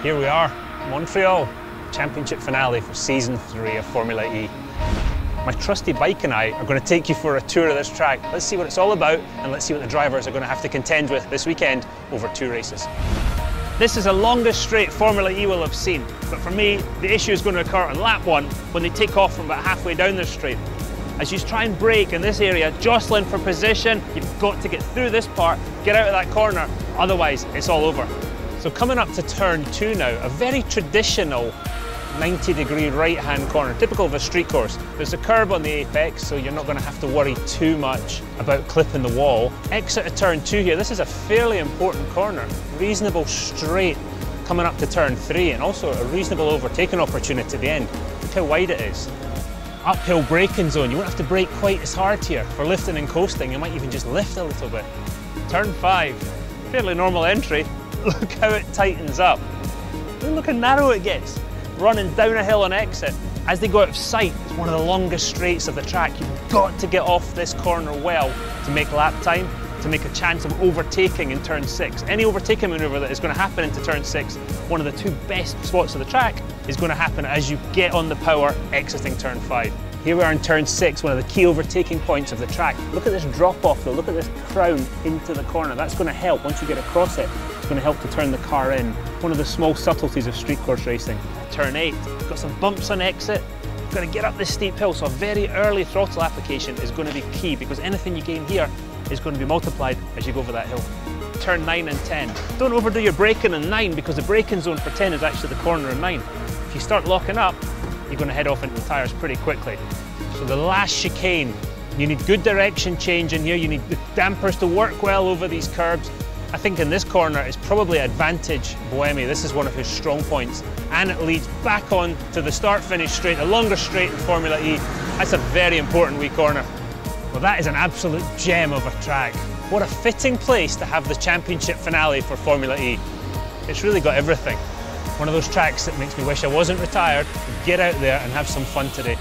Here we are, Montreal, championship finale for season 3 of Formula E. My trusty bike and I are going to take you for a tour of this track. Let's see what it's all about and let's see what the drivers are going to have to contend with this weekend over 2 races. This is the longest straight Formula E will have seen, but for me, the issue is going to occur on lap 1 when they take off from about halfway down the straight. As you try and brake in this area, jostling for position, you've got to get through this part, get out of that corner, otherwise it's all over. So coming up to turn 2 now, a very traditional 90-degree right-hand corner, typical of a street course. There's a curb on the apex, so you're not going to have to worry too much about clipping the wall. Exit of turn 2 here, this is a fairly important corner. Reasonable straight coming up to turn 3, and also a reasonable overtaking opportunity at the end. Look how wide it is. Uphill braking zone, you won't have to brake quite as hard here. For lifting and coasting, you might even just lift a little bit. Turn 5, fairly normal entry. Look how it tightens up. Look how narrow it gets. Running down a hill on exit. As they go out of sight, it's one of the longest straights of the track. You've got to get off this corner well to make lap time, to make a chance of overtaking in turn 6. Any overtaking manoeuvre that is going to happen into turn 6, one of the 2 best spots of the track, is going to happen as you get on the power exiting turn 5. Here we are in turn 6, one of the key overtaking points of the track. Look at this drop off though, look at this crown into the corner. That's going to help, once you get across it, it's going to help to turn the car in. One of the small subtleties of street course racing. Turn 8, got some bumps on exit. You've got to get up this steep hill, so a very early throttle application is going to be key because anything you gain here is going to be multiplied as you go over that hill. Turn 9 and 10. Don't overdo your braking in 9 because the braking zone for 10 is actually the corner in 9. If you start locking up, you're going to head off into the tyres pretty quickly. So the last chicane, you need good direction change in here, you need the dampers to work well over these curbs. I think in this corner it's probably advantage Buemi. This is one of his strong points, and it leads back on to the start-finish straight, the longest straight in Formula E. That's a very important wee corner. Well, that is an absolute gem of a track. What a fitting place to have the championship finale for Formula E. It's really got everything. One of those tracks that makes me wish I wasn't retired, get out there and have some fun today.